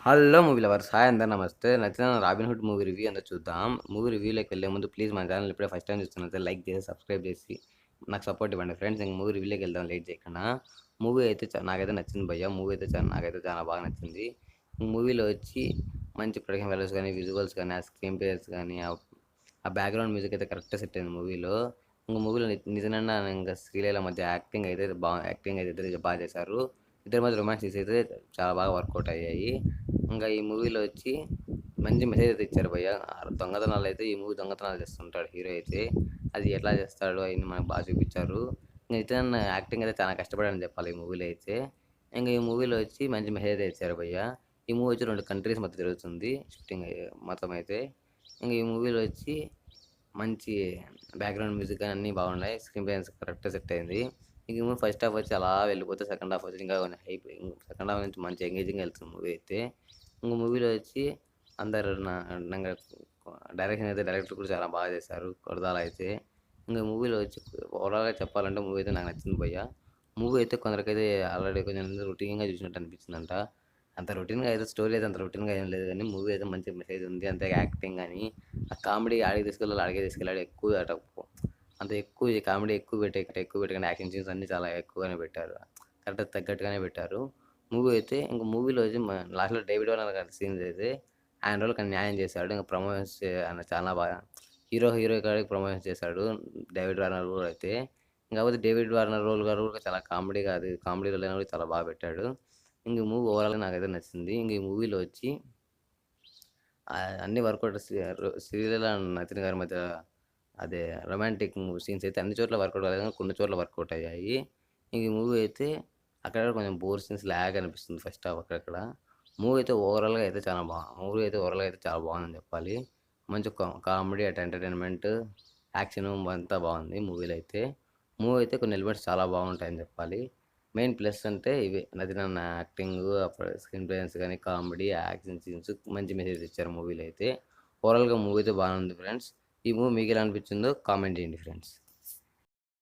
Hello movie lovers, hi అందరు నమస్తే. నచ్చిన రాబిన్‌హుడ్ మూవీ రివ్యూ ఏందో చూద్దాం. మూవీ రివ్యూలోకి వెళ్ళే ముందు ప్లీజ్ మన ఛానల్ ఇప్పుడే ఫస్ట్ టైం చూస్తున్నట్లయితే లైక్ చేసి, సబ్స్క్రైబ్ చేసి నాకు సపోర్ట్ ఇవ్వండి ఫ్రెండ్స్. ఇంక మూవీ రివ్యూలోకి వెళ్దాం లేట్ చేయకుండా. మూవీ అయితే నాకైతే నచ్చింది భయ్య. మూవీ అయితే నాకైతే చాలా బాగా నచ్చింది. మూవీలో వచ్చి మంచి ప్రొడక్షన్ వాల్యూస్ కానీ, విజువల్స్ కానీ, ఆ స్క్రీన్ ప్లేస్ కానీ, ఆ బ్యాక్గ్రౌండ్ మ్యూజిక్ అయితే కరెక్ట్‌గా సెట్ అయింది మూవీలో. ఇంక మూవీలో నిజంగా ఇంకా శ్రీలీల మధ్య యాక్టింగ్ అయితే ఇద్దరు బాగా చేశారు. ఇద్దరి మధ్య రొమాన్స్ సీన్స్ అయితే చాలా బాగా వర్కౌట్ అయ్యాయి. ఇంకా ఈ మూవీలో వచ్చి మంచి మెసేజ్ అయితే ఇచ్చారు భయ్య. దొంగతనాలు అయితే ఈ మూవీ దొంగతనాలు చేస్తుంటాడు హీరో అయితే. అది ఎట్లా చేస్తాడు అవన్నీ మనకు బాగా చూపించారు. ఇంకా ఇతను యాక్టింగ్ అయితే చాలా కష్టపడాడని చెప్పాలి ఈ మూవీలో అయితే. ఇంకా ఈ మూవీలో వచ్చి మంచి మెసేజ్ అయితే ఇచ్చారు భయ్య. ఈ మూవీ వచ్చి 2 కంట్రీస్ మధ్య జరుగుతుంది షూటింగ్ మొత్తం అయితే. ఇంకా ఈ మూవీలో వచ్చి మంచి బ్యాక్గ్రౌండ్ మ్యూజిక్ అని అన్నీ బాగున్నాయి. స్క్రీన్ ప్లే కరెక్ట్గా సెట్ అయింది. ఇంక మూవీ ఫస్ట్ హాఫ్ వచ్చి అలా వెళ్ళిపోతే సెకండ్ హాఫ్ వచ్చి ఇంకా సెకండ్ హాఫ్ నుంచి మంచి ఎంగేజింగ్గా వెళ్తుంది మూవీ అయితే. ఇంక మూవీలో వచ్చి అందరు డైరెక్టర్ కూడా చాలా బాగా చేశారు కొరదాల అయితే. ఇంకా మూవీలో వచ్చి ఓవరాల్గా చెప్పాలంటే మూవీ అయితే నాకు నచ్చింది భయ్య. మూవీ అయితే కొందరికైతే ఆల్రెడీ కొంచెం రొటీన్గా చూసినట్టు అనిపించిందంట. అంత రొటీన్గా అయితే స్టోరీ అయితే అంత రొటీన్గా ఏం లేదు, కానీ మూవీ అయితే మంచి మెసేజ్ ఉంది. అంతే యాక్టింగ్ కానీ ఆ కామెడీ ఆడికి తీసుకెళ్ళాలి, ఆడికే తీసుకెళ్ళాడు ఎక్కువ అంత ఎక్కువ కామెడీ ఎక్కువ పెట్టకుండా యాక్షన్ సీన్స్ అన్నీ చాలా ఎక్కువగానే పెట్టారు. కరెక్ట్గా తగ్గట్టుగానే పెట్టారు మూవీ అయితే. ఇంక మూవీలో వచ్చి లాస్ట్లో డేవిడ్ వార్నర్ గారి సీన్స్ అయితే ఆయన రోల్‌కి న్యాయం చేశాడు. ఇంక ప్రమోషన్స్ ఆయన చాలా బాగా హీరో కాడికి ప్రమోషన్స్ చేశాడు డేవిడ్ వార్నర్ కూడా అయితే. కాకపోతే డేవిడ్ వార్నర్ రోల్ గారు కూడా చాలా కామెడీ రోల్ అయినా కూడా చాలా బాగా పెట్టాడు. ఇంక మూవీ ఓవరాల్‌గా నాకైతే నచ్చింది. ఇంక ఈ మూవీలో వచ్చి అన్ని వర్కౌట్ శ్రీలీల అండ్ నితిన్ గారి మధ్య అదే రొమాంటిక్ సీన్స్ అయితే అన్ని చోట్ల వర్కౌట్ అవ్వలేదు, కానీ కొన్ని చోట్ల వర్కౌట్ అయ్యాయి. ఇంక ఈ మూవీ అయితే అక్కడ కొంచెం బోర్ సీన్స్ లాగ్ అనిపిస్తుంది ఫస్ట్ హాఫ్ అక్కడక్కడ. మూవీ అయితే ఓవరాల్‌గా అయితే చాలా బాగుందని చెప్పాలి. మంచి కామెడీ అటు ఎంటర్టైన్మెంట్, యాక్షన్ అంతా బాగుంది మూవీలో అయితే. మూవీ అయితే కొన్ని ఎలిమెంట్స్ చాలా బాగుంటాయని చెప్పాలి. మెయిన్ ప్లస్ అంటే ఇవే నటిన యాక్టింగ్, అప్పుడు స్క్రీన్ ప్లేస్ కానీ, కామెడీ, యాక్షన్ సీన్స్ మంచి మెసేజ్ ఇచ్చారు మూవీలో అయితే. ఓవరాల్‌గా మూవీ అయితే బాగానే ఉంది ఫ్రెండ్స్. ఈ మూవీ మీకు ఎలా అనిపించిందో కామెంట్ చేయండి ఫ్రెండ్స్.